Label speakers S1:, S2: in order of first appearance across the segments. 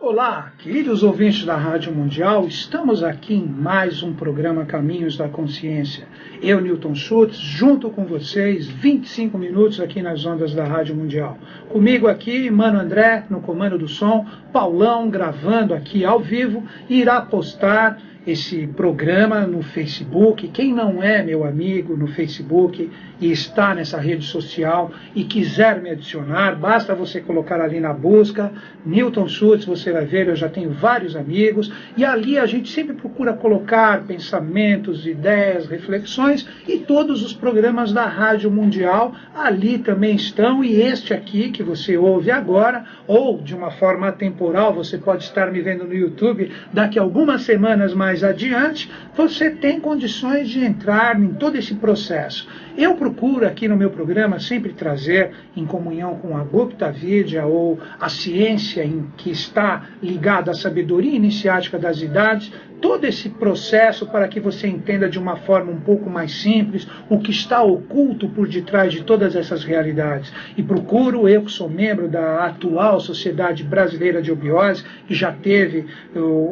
S1: Olá, queridos ouvintes da Rádio Mundial, estamos aqui em mais um programa Caminhos da Consciência. Eu, Newton Schultz, junto com vocês, 25 minutos aqui nas ondas da Rádio Mundial. Comigo aqui, Mano André, no comando do som, Paulão gravando aqui ao vivo, irá postar esse programa no Facebook. Quem não é meu amigo no Facebook e está nessa rede social e quiser me adicionar, basta você colocar ali na busca Newton Schultz, você vai ver, eu já tenho vários amigos, e ali a gente sempre procura colocar pensamentos, ideias, reflexões, e todos os programas da Rádio Mundial ali também estão, e este aqui que você ouve agora, ou de uma forma atemporal, você pode estar me vendo no YouTube daqui a algumas semanas mais adiante, você tem condições de entrar em todo esse processo. Eu procuro aqui no meu programa sempre trazer, em comunhão com a Gupta Vidya, ou a ciência em que está ligada à sabedoria iniciática das idades, todo esse processo para que você entenda de uma forma um pouco mais simples o que está oculto por detrás de todas essas realidades. E procuro, eu que sou membro da atual Sociedade Brasileira de Obiose, que já teve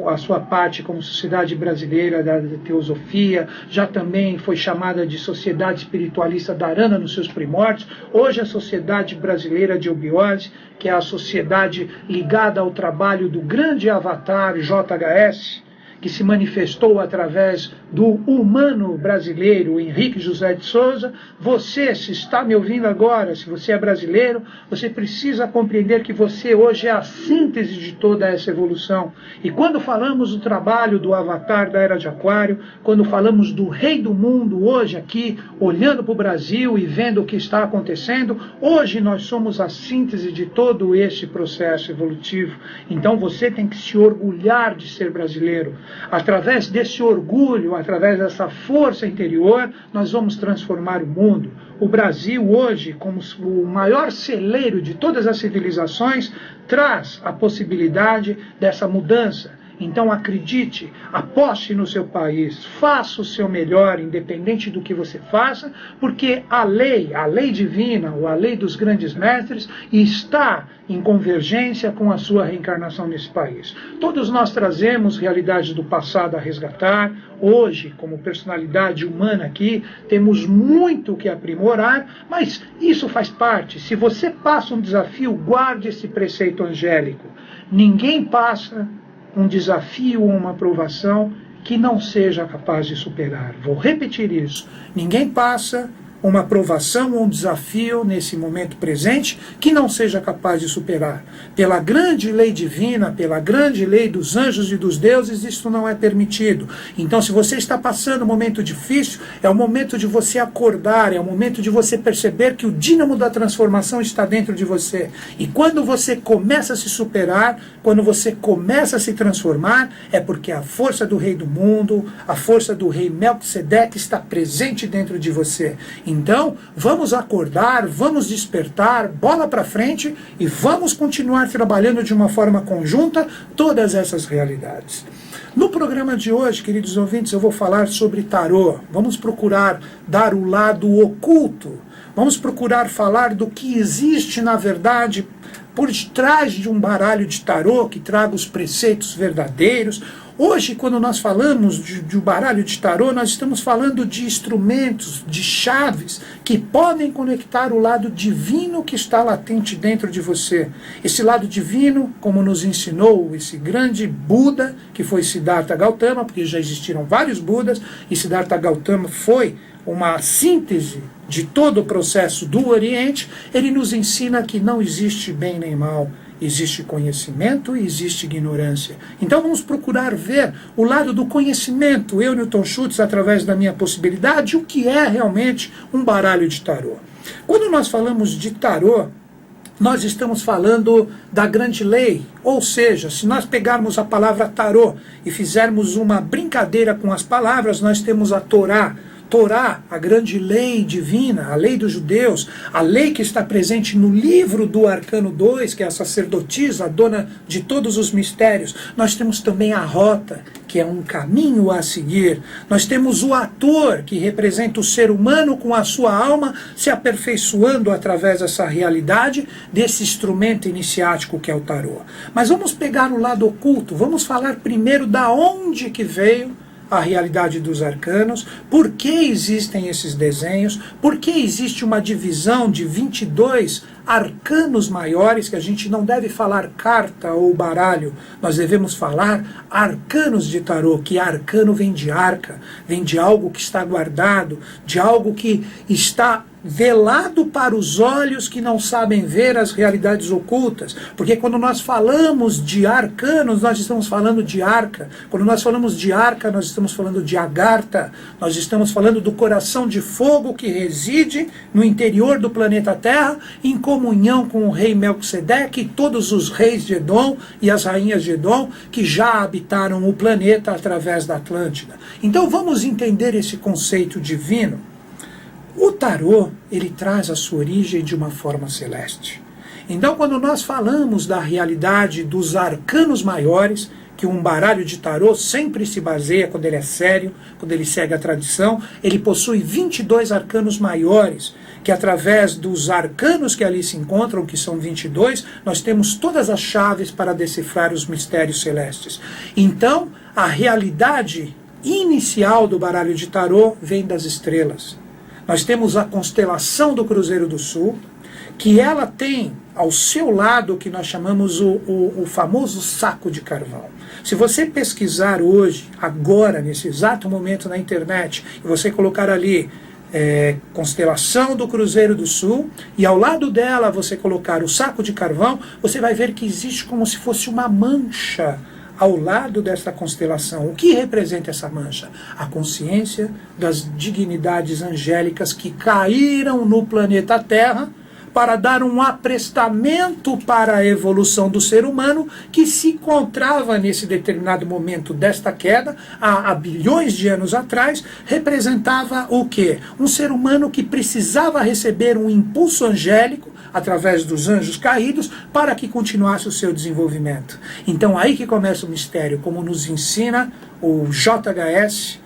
S1: a sua parte como Sociedade Brasileira da Teosofia, já também foi chamada de Sociedade Espiritualista Dharana nos seus primórdios, hoje a Sociedade Brasileira de Obiose, que é a sociedade ligada ao trabalho do grande avatar JHS, que se manifestou através do humano brasileiro Henrique José de Souza. Você, se está me ouvindo agora, se você é brasileiro, você precisa compreender que você hoje é a síntese de toda essa evolução. E quando falamos do trabalho do avatar da Era de Aquário, quando falamos do rei do mundo hoje aqui, olhando para o Brasil e vendo o que está acontecendo, hoje nós somos a síntese de todo esse processo evolutivo. Então você tem que se orgulhar de ser brasileiro. Através desse orgulho, através dessa força interior, nós vamos transformar o mundo. O Brasil hoje, como o maior celeiro de todas as civilizações, traz a possibilidade dessa mudança. Então acredite, aposte no seu país, faça o seu melhor, independente do que você faça, porque a lei divina, ou a lei dos grandes mestres, está em convergência com a sua reencarnação nesse país. Todos nós trazemos realidades do passado a resgatar. Hoje, como personalidade humana aqui, temos muito que aprimorar, mas isso faz parte. Se você passa um desafio, guarde esse preceito angélico. Ninguém passa um desafio ou uma provação que não seja capaz de superar. Vou repetir isso. Ninguém passa uma provação ou um desafio nesse momento presente que não seja capaz de superar. Pela grande lei divina, pela grande lei dos anjos e dos deuses, isso não é permitido. Então, se você está passando um momento difícil, é o momento de você acordar, é o momento de você perceber que o dínamo da transformação está dentro de você. E quando você começa a se superar, quando você começa a se transformar, é porque a força do rei do mundo, a força do rei Melquisedeque está presente dentro de você. Então, vamos acordar, vamos despertar, bola para frente e vamos continuar trabalhando de uma forma conjunta todas essas realidades. No programa de hoje, queridos ouvintes, eu vou falar sobre tarô. Vamos procurar dar o lado oculto. Vamos procurar falar do que existe, na verdade, por detrás de um baralho de tarô que traga os preceitos verdadeiros. Hoje, quando nós falamos de um baralho de tarô, nós estamos falando de instrumentos, de chaves, que podem conectar o lado divino que está latente dentro de você. Esse lado divino, como nos ensinou esse grande Buda, que foi Siddhartha Gautama, porque já existiram vários Budas, e Siddhartha Gautama foi uma síntese de todo o processo do Oriente. Ele nos ensina que não existe bem nem mal. Existe conhecimento e existe ignorância. Então vamos procurar ver o lado do conhecimento, eu, Newton Schultz, através da minha possibilidade, o que é realmente um baralho de tarô. Quando nós falamos de tarô, nós estamos falando da grande lei, ou seja, se nós pegarmos a palavra tarô e fizermos uma brincadeira com as palavras, nós temos a Torá. Torá, a grande lei divina, a lei dos judeus, a lei que está presente no livro do Arcano 2, que é a sacerdotisa, a dona de todos os mistérios. Nós temos também a rota, que é um caminho a seguir. Nós temos o ator, que representa o ser humano com a sua alma se aperfeiçoando através dessa realidade, desse instrumento iniciático que é o tarô. Mas vamos pegar o lado oculto, vamos falar primeiro da onde que veio a realidade dos arcanos, por que existem esses desenhos, por que existe uma divisão de 22 arcanos maiores, que a gente não deve falar carta ou baralho, nós devemos falar arcanos de tarô, que arcano vem de arca, vem de algo que está guardado, de algo que está velado para os olhos que não sabem ver as realidades ocultas. Porque quando nós falamos de arcanos, nós estamos falando de arca. Quando nós falamos de arca, nós estamos falando de Agartha. Nós estamos falando do coração de fogo que reside no interior do planeta Terra, em comunhão com o rei Melquisedeque e todos os reis de Edom e as rainhas de Edom que já habitaram o planeta através da Atlântida. Então vamos entender esse conceito divino. O tarô, ele traz a sua origem de uma forma celeste. Então, quando nós falamos da realidade dos arcanos maiores, que um baralho de tarô sempre se baseia, quando ele é sério, quando ele segue a tradição, ele possui 22 arcanos maiores, que através dos arcanos que ali se encontram, que são 22, nós temos todas as chaves para decifrar os mistérios celestes. Então, a realidade inicial do baralho de tarô vem das estrelas. Nós temos a constelação do Cruzeiro do Sul, que ela tem ao seu lado o que nós chamamos o famoso saco de carvão. Se você pesquisar hoje, agora, nesse exato momento na internet, e você colocar ali constelação do Cruzeiro do Sul, e ao lado dela você colocar o saco de carvão, você vai ver que existe como se fosse uma mancha ao lado dessa constelação. O que representa essa mancha? A consciência das dignidades angélicas que caíram no planeta Terra para dar um aprestamento para a evolução do ser humano que se encontrava nesse determinado momento desta queda, há bilhões de anos atrás, representava o quê? Um ser humano que precisava receber um impulso angélico através dos anjos caídos, para que continuasse o seu desenvolvimento. Então aí que começa o mistério, como nos ensina o JHS,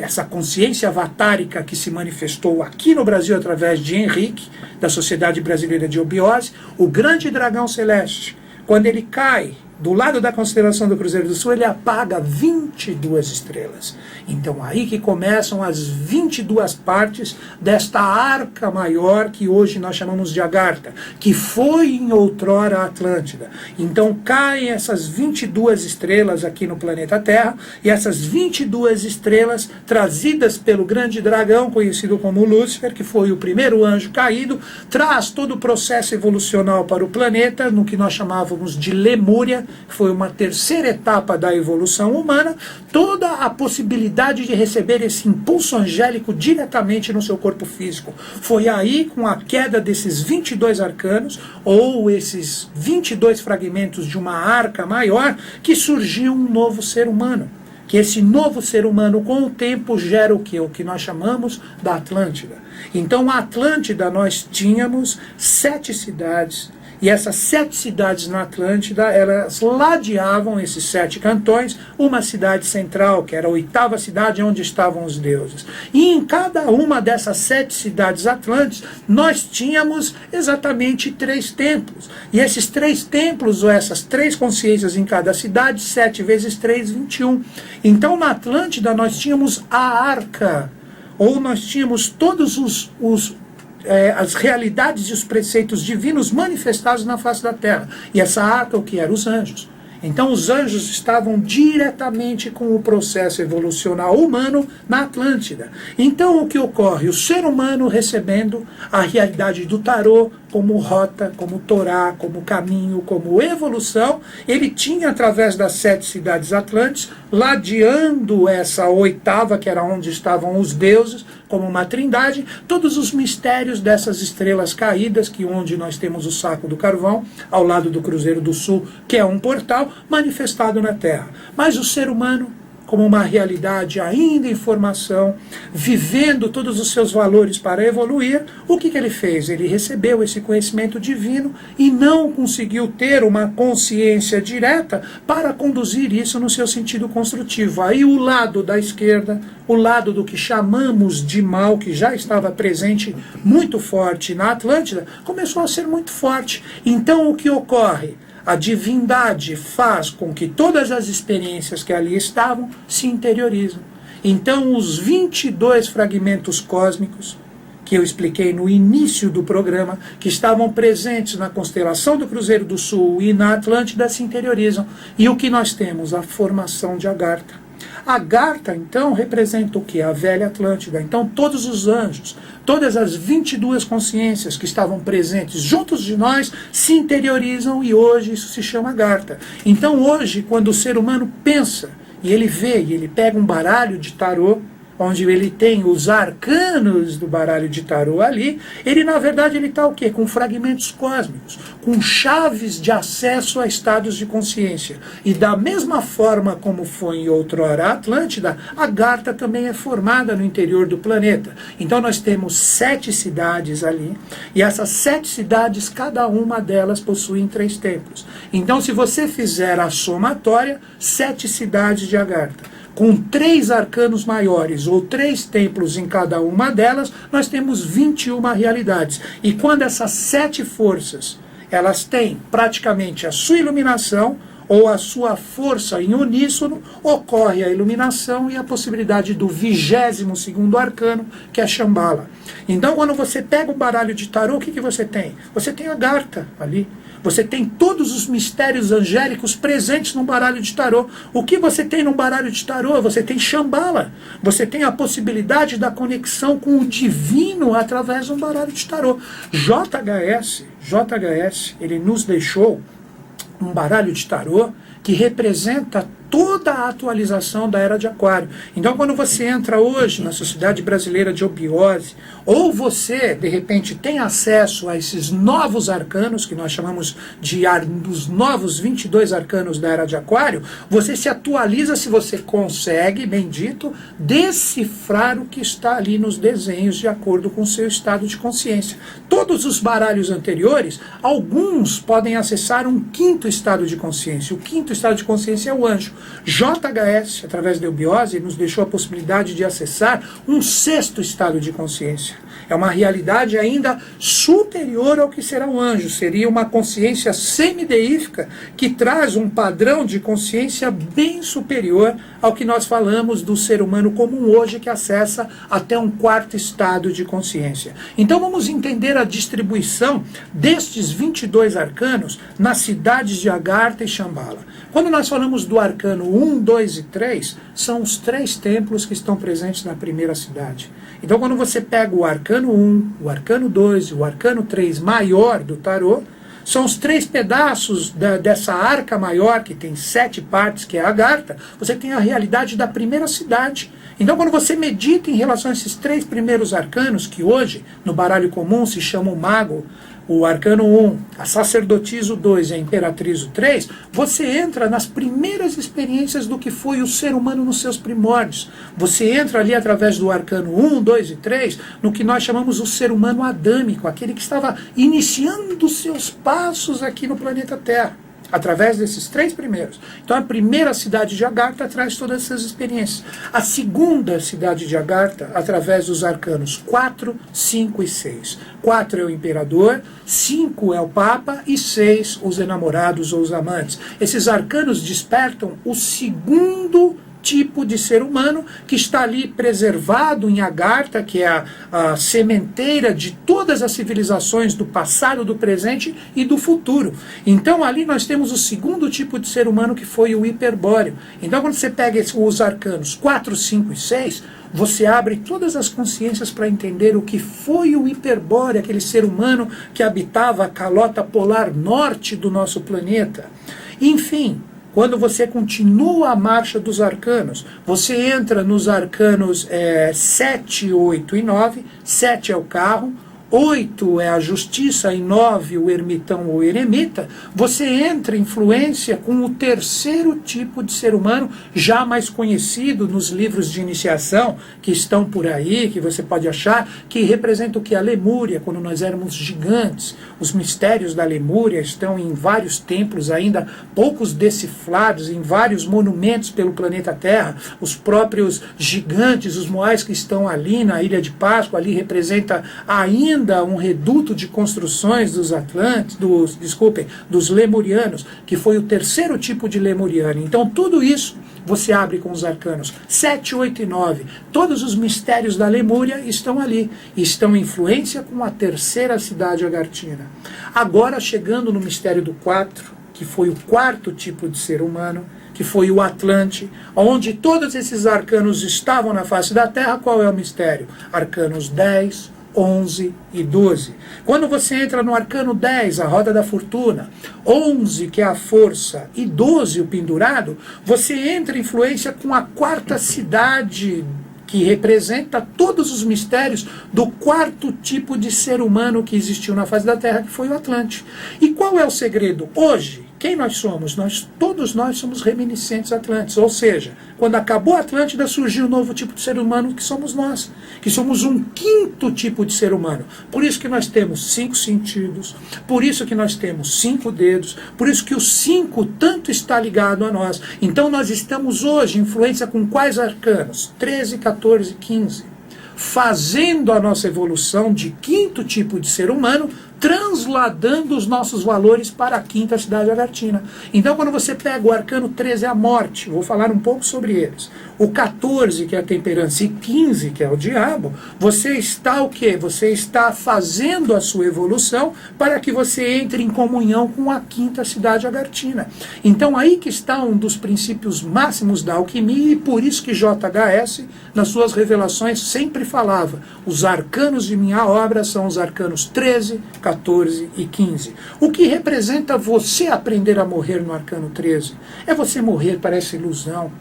S1: essa consciência avatárica que se manifestou aqui no Brasil através de Henrique, da Sociedade Brasileira de Obiose, o grande dragão celeste, quando ele cai do lado da constelação do Cruzeiro do Sul, ele apaga 22 estrelas. Então aí que começam as 22 partes desta arca maior que hoje nós chamamos de Agartha, que foi em outrora a Atlântida. Então caem essas 22 estrelas aqui no planeta Terra, e essas 22 estrelas trazidas pelo grande dragão, conhecido como Lúcifer, que foi o primeiro anjo caído, traz todo o processo evolucional para o planeta, no que nós chamávamos de Lemúria, que foi uma terceira etapa da evolução humana, toda a possibilidade de receber esse impulso angélico diretamente no seu corpo físico. Foi aí, com a queda desses 22 arcanos, ou esses 22 fragmentos de uma arca maior, que surgiu um novo ser humano. Que esse novo ser humano, com o tempo, gera o quê? O que nós chamamos da Atlântida. Então, a Atlântida, nós tínhamos 7 cidades, e essas 7 cidades na Atlântida, elas ladeavam esses 7 cantões, uma cidade central, que era a 8ª cidade onde estavam os deuses. E em cada uma dessas 7 cidades atlântidas, nós tínhamos exatamente 3 templos. E esses 3 templos, ou essas 3 consciências em cada cidade, 7 vezes 3, 21. Então na Atlântida nós tínhamos a arca, ou nós tínhamos todos as realidades e os preceitos divinos manifestados na face da Terra. E essa arca, o que eram os anjos. Então os anjos estavam diretamente com o processo evolucional humano na Atlântida. Então o que ocorre? O ser humano recebendo a realidade do tarô como rota, como Torá, como caminho, como evolução, ele tinha através das 7 cidades atlânticas, ladeando essa 8ª, que era onde estavam os deuses, como uma trindade, todos os mistérios dessas estrelas caídas, que onde nós temos o saco do carvão, ao lado do Cruzeiro do Sul, que é um portal manifestado na Terra. Mas o ser humano, como uma realidade ainda em formação, vivendo todos os seus valores para evoluir, o que ele fez? Ele recebeu esse conhecimento divino e não conseguiu ter uma consciência direta para conduzir isso no seu sentido construtivo. Aí o lado da esquerda, o lado do que chamamos de mal, que já estava presente muito forte na Atlântida, começou a ser muito forte. Então o que ocorre? A divindade faz com que todas as experiências que ali estavam se interiorizam. Então, os 22 fragmentos cósmicos, que eu expliquei no início do programa, que estavam presentes na constelação do Cruzeiro do Sul e na Atlântida, se interiorizam. E o que nós temos? A formação de Agartha. Agartha, então, representa o quê? A velha Atlântida. Então, todos os anjos, todas as 22 consciências que estavam presentes juntos de nós se interiorizam e hoje isso se chama Agartha. Então, hoje, quando o ser humano pensa e ele vê e ele pega um baralho de tarô, onde ele tem os arcanos do baralho de tarô ali, ele na verdade ele está o quê? Com fragmentos cósmicos, com chaves de acesso a estados de consciência. E da mesma forma como foi em outrora a Atlântida, a Agartha também é formada no interior do planeta. Então nós temos 7 cidades ali, e essas 7 cidades, cada uma delas possuem 3 templos. Então se você fizer a somatória, 7 cidades de Agartha, com 3 arcanos maiores, ou 3 templos em cada uma delas, nós temos 21 realidades. E quando essas 7 forças, elas têm praticamente a sua iluminação, ou a sua força em uníssono, ocorre a iluminação e a possibilidade do 22º arcano, que é Shambhala. Então, quando você pega o baralho de tarô, o que você tem? Você tem a Agartha ali. Você tem todos os mistérios angélicos presentes no baralho de tarô. O que você tem no baralho de tarô? Você tem Shambhala. Você tem a possibilidade da conexão com o divino através de um baralho de tarô. JHS, ele nos deixou um baralho de tarô que representa toda a atualização da Era de Aquário. Então, quando você entra hoje na Sociedade Brasileira de Obiose, ou você, de repente, tem acesso a esses novos arcanos, que nós chamamos de dos novos 22 arcanos da Era de Aquário, você se atualiza se você consegue, bendito, decifrar o que está ali nos desenhos de acordo com o seu estado de consciência. Todos os baralhos anteriores, alguns podem acessar um 5º estado de consciência. O 5º estado de consciência é o anjo. JHS, através da Obiose, nos deixou a possibilidade de acessar um 6º estado de consciência. É uma realidade ainda superior ao que será um anjo. Seria uma consciência semideífica que traz um padrão de consciência bem superior ao que nós falamos do ser humano comum hoje, que acessa até um 4º estado de consciência. Então vamos entender a distribuição destes 22 arcanos nas cidades de Agartha e Shambhala. Quando nós falamos do arcano 1, 2 e 3, são os 3 templos que estão presentes na primeira cidade. Então quando você pega o arcano 1, o arcano 2 e o arcano 3 maior do tarô, são os 3 pedaços dessa arca maior, que tem 7 partes, que é a Agartha. Você tem a realidade da primeira cidade. Então quando você medita em relação a esses 3 primeiros arcanos, que hoje no baralho comum se chama o mago, o arcano 1, a sacerdotisa o 2 e a imperatriz o 3, você entra nas primeiras experiências do que foi o ser humano nos seus primórdios. Você entra ali através do arcano 1, 2 e 3, no que nós chamamos o ser humano adâmico, aquele que estava iniciando seus passos aqui no planeta Terra, através desses 3 primeiros. Então a primeira cidade de Agartha traz todas essas experiências. A segunda cidade de Agartha, através dos arcanos 4, 5 e 6. 4 é o imperador, 5 é o papa e 6 os enamorados ou os amantes. Esses arcanos despertam o segundo tipo de ser humano que está ali preservado em Agartha, que é a sementeira de todas as civilizações do passado, do presente e do futuro. Então ali nós temos o segundo tipo de ser humano, que foi o hiperbóreo. Então quando você pega os arcanos 4, 5 e 6, você abre todas as consciências para entender o que foi o hiperbóreo, aquele ser humano que habitava a calota polar norte do nosso planeta. Enfim, quando você continua a marcha dos arcanos, você entra nos arcanos 7, 8 e 9. 7 é o carro, 8 é a justiça e 9 o ermitão ou eremita, você entra em influência com o terceiro tipo de ser humano, já mais conhecido nos livros de iniciação, que estão por aí, que você pode achar, que representa o que? A Lemúria, quando nós éramos gigantes. Os mistérios da Lemúria estão em vários templos ainda, poucos decifrados, em vários monumentos pelo planeta Terra. Os próprios gigantes, os moais que estão ali na Ilha de Páscoa, ali representa ainda um reduto de construções dos Atlantes, dos Lemurianos, que foi o terceiro tipo de Lemuriano. Então tudo isso você abre com os arcanos 7, 8 e 9. Todos os mistérios da Lemúria estão ali, e estão em influência com a terceira cidade agartina. Agora chegando no mistério do 4, que foi o quarto tipo de ser humano, que foi o Atlante, onde todos esses arcanos estavam na face da Terra. Qual é o mistério? Arcanos 10, 11 e 12. Quando você entra no arcano 10, a roda da fortuna, 11, que é a força, e 12, o pendurado, você entra em influência com a quarta cidade, que representa todos os mistérios do quarto tipo de ser humano que existiu na face da Terra, que foi o Atlante. E qual é o segredo? Hoje, quem nós somos? Todos nós somos reminiscentes atlantes, ou seja, quando acabou a Atlântida, surgiu um novo tipo de ser humano, que somos nós, que somos um quinto tipo de ser humano. Por isso que nós temos 5 sentidos, por isso que nós temos 5 dedos, por isso que o 5 tanto está ligado a nós. Então nós estamos hoje em influência com quais arcanos? 13, 14, 15. Fazendo a nossa evolução de quinto tipo de ser humano, transladando os nossos valores para a quinta cidade agartina. Então, quando você pega o arcano 13, é a morte, vou falar um pouco sobre eles. O 14, que é a temperança, e 15, que é o diabo, você está o quê? Você está fazendo a sua evolução para que você entre em comunhão com a quinta cidade agartina. Então, aí que está um dos princípios máximos da alquimia, e por isso que JHS, nas suas revelações, sempre falava: os arcanos de minha obra são os arcanos 13, 14 e 15. O que representa você aprender a morrer no arcano 13? É você morrer para essa ilusão.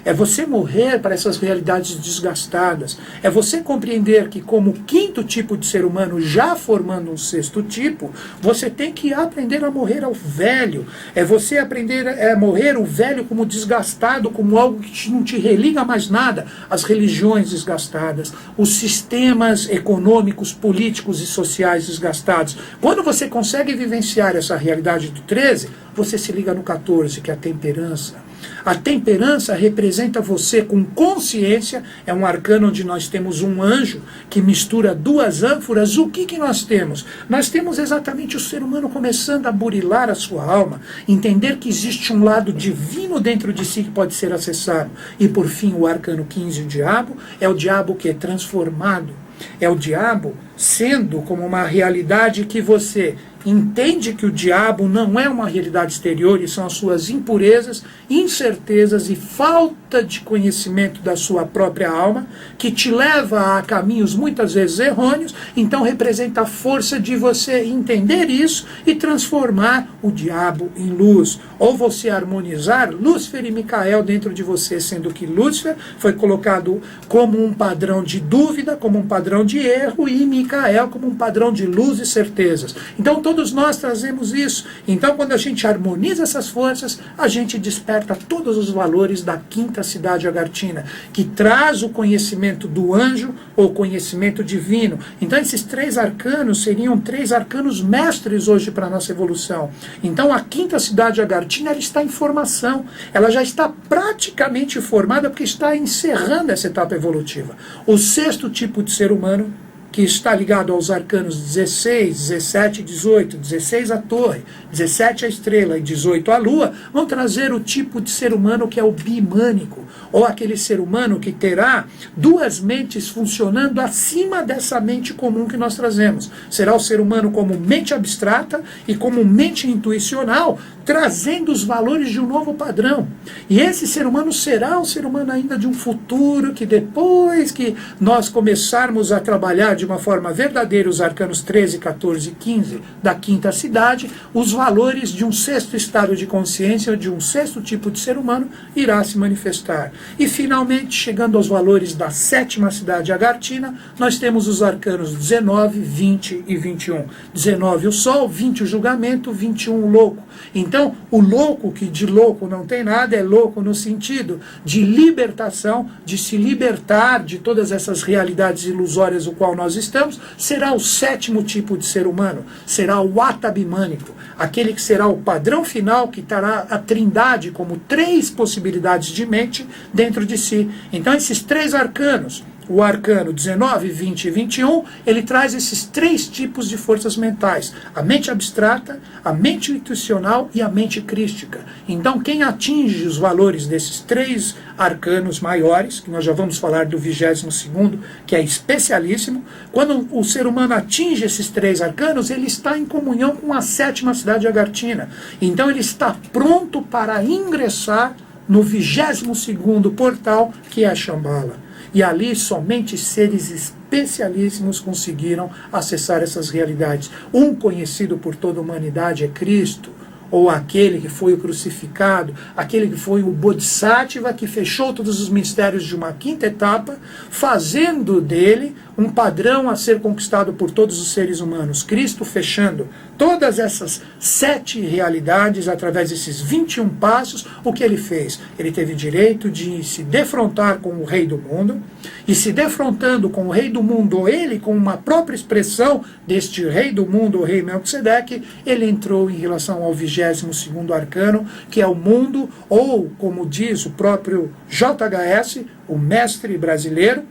S1: É você morrer para essas realidades desgastadas. É você compreender que, como quinto tipo de ser humano, já formando um sexto tipo, você tem que aprender a morrer ao velho. É você aprender a morrer o velho como desgastado, como algo que não te religa mais nada. As religiões desgastadas, os sistemas econômicos, políticos e sociais desgastados. Quando você consegue vivenciar essa realidade do 13, você se liga no 14, que é a temperança. A temperança representa você com consciência, é um arcano onde nós temos um anjo que mistura 2 ânforas. O que nós temos? Nós temos exatamente o ser humano começando a burilar a sua alma, entender que existe um lado divino dentro de si que pode ser acessado. E por fim, o arcano 15, o diabo, é o diabo que é transformado. É o diabo sendo como uma realidade que você entende que o diabo não é uma realidade exterior, e são as suas impurezas, incertezas e falta de conhecimento da sua própria alma, que te leva a caminhos muitas vezes errôneos. Então representa a força de você entender isso e transformar o diabo em luz. Ou você harmonizar Lúcifer e Micael dentro de você, sendo que Lúcifer foi colocado como um padrão de dúvida, como um padrão de erro, e Micael como um padrão de luz e certezas. Então todos nós trazemos isso. Então quando a gente harmoniza essas forças, a gente desperta todos os valores da quinta cidade agartina, que traz o conhecimento do anjo ou conhecimento divino. Então esses 3 arcanos seriam 3 arcanos mestres hoje para a nossa evolução. Então a quinta cidade agartina, ela está em formação, ela já está praticamente formada, porque está encerrando essa etapa evolutiva. O sexto tipo de ser humano, que está ligado aos arcanos 16, 17 e 18, 16 a torre, 17 a estrela e 18 a lua, vão trazer o tipo de ser humano que é o bimânico, ou aquele ser humano que terá 2 mentes funcionando acima dessa mente comum que nós trazemos. Será o ser humano como mente abstrata e como mente intuicional, trazendo os valores de um novo padrão. E esse ser humano será um ser humano ainda de um futuro, que depois que nós começarmos a trabalhar de de uma forma verdadeira os arcanos 13, 14 e 15 da quinta cidade, os valores de um sexto estado de consciência, de um sexto tipo de ser humano, irá se manifestar. E finalmente, chegando aos valores da sétima cidade agartina, nós temos os arcanos 19, 20 e 21. 19 o sol, 20 o julgamento, 21 o louco. Então, o louco, que de louco não tem nada, é louco no sentido de libertação, de se libertar de todas essas realidades ilusórias no qual nós estamos, será o sétimo tipo de ser humano, será o atabimânico, aquele que será o padrão final, que terá a trindade como três possibilidades de mente dentro de si. Então, esses três arcanos, o arcano 19, 20 e 21, ele traz esses três tipos de forças mentais: a mente abstrata, a mente intuicional e a mente crística. Então, quem atinge os valores desses três arcanos maiores, que nós já vamos falar do 22º, que é especialíssimo, quando o ser humano atinge esses três arcanos, ele está em comunhão com a sétima cidade agartina. Então, ele está pronto para ingressar no 22º portal, que é a Shambhala. E ali somente seres especialíssimos conseguiram acessar essas realidades. Um conhecido por toda a humanidade é Cristo, ou aquele que foi o crucificado, aquele que foi o Bodhisattva, que fechou todos os mistérios de uma quinta etapa, fazendo dele um padrão a ser conquistado por todos os seres humanos. Cristo fechando todas essas 7 realidades através desses 21 passos. O que ele fez? Ele teve direito de se defrontar com o rei do mundo, e se defrontando com o rei do mundo, ou ele com uma própria expressão deste rei do mundo, o rei Melquisedeque, ele entrou em relação ao 22º arcano, que é o mundo, ou como diz o próprio JHS, o mestre brasileiro,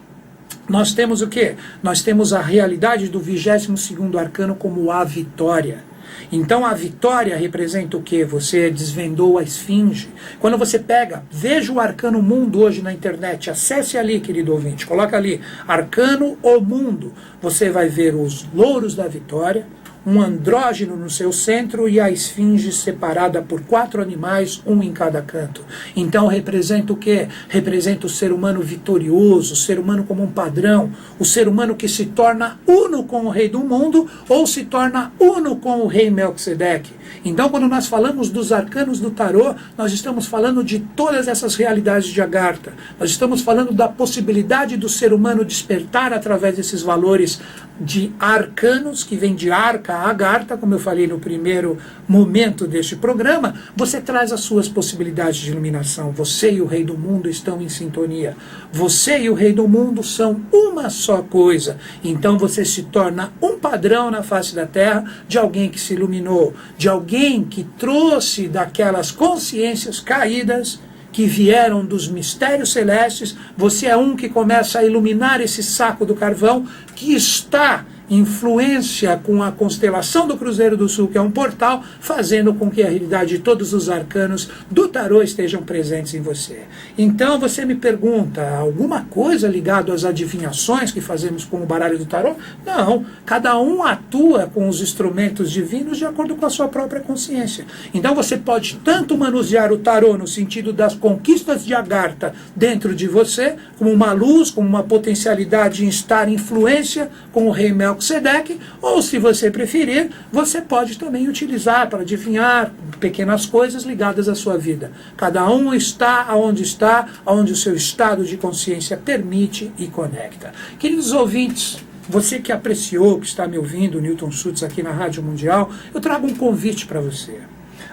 S1: nós temos o quê? Nós temos a realidade do 22º arcano como a vitória. Então a vitória representa o quê? Você desvendou a esfinge. Quando você pega, veja o arcano mundo hoje na internet, acesse ali, querido ouvinte, coloca ali, arcano o mundo. Você vai ver os louros da vitória, um andrógeno no seu centro e a esfinge separada por 4 animais, um em cada canto. Então representa o quê? Representa o ser humano vitorioso, o ser humano como um padrão, o ser humano que se torna uno com o rei do mundo ou se torna uno com o rei Melquisedeque. Então, quando nós falamos dos arcanos do tarô, nós estamos falando de todas essas realidades de Agartha. Nós estamos falando da possibilidade do ser humano despertar através desses valores de arcanos, que vem de arca a Agartha, como eu falei no primeiro momento deste programa. Você traz as suas possibilidades de iluminação. Você e o rei do mundo estão em sintonia. Você e o rei do mundo são uma só coisa. Então você se torna um padrão na face da Terra de alguém que se iluminou, de alguém que trouxe daquelas consciências caídas que vieram dos mistérios celestes. Você é um que começa a iluminar esse saco do carvão que está em influência com a constelação do Cruzeiro do Sul, que é um portal, fazendo com que a realidade de todos os arcanos do tarô estejam presentes em você. Então você me pergunta, alguma coisa ligada às adivinhações que fazemos com o baralho do tarô? Não, cada um atua com os instrumentos divinos de acordo com a sua própria consciência. Então você pode tanto manusear o tarô no sentido das conquistas de Agartha dentro de você, como uma luz, como uma potencialidade em estar em influência com o rei Melquisedeque, ou se você preferir, você pode também utilizar para adivinhar pequenas coisas ligadas à sua vida. Cada um está onde o seu estado de consciência permite e conecta. Queridos ouvintes, você que apreciou, que está me ouvindo, Newton Schultz aqui na Rádio Mundial, eu trago um convite para você.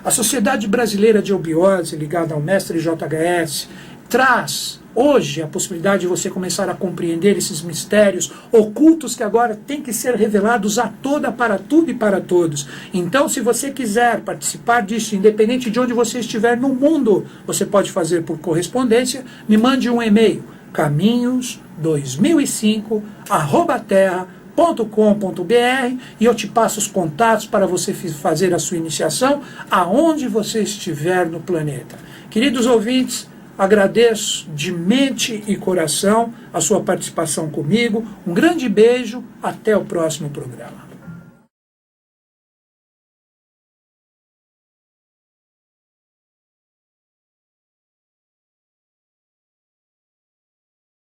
S1: A Sociedade Brasileira de Obiose, ligada ao mestre JHS, traz hoje a possibilidade de você começar a compreender esses mistérios ocultos que agora têm que ser revelados a toda, para tudo e para todos. Então, se você quiser participar disso, independente de onde você estiver no mundo, você pode fazer por correspondência. Me mande um e-mail, caminhos2005@terra.com.br, e eu te passo os contatos para você fazer a sua iniciação aonde você estiver no planeta. Queridos ouvintes, agradeço de mente e coração a sua participação comigo. Um grande beijo, até o próximo programa.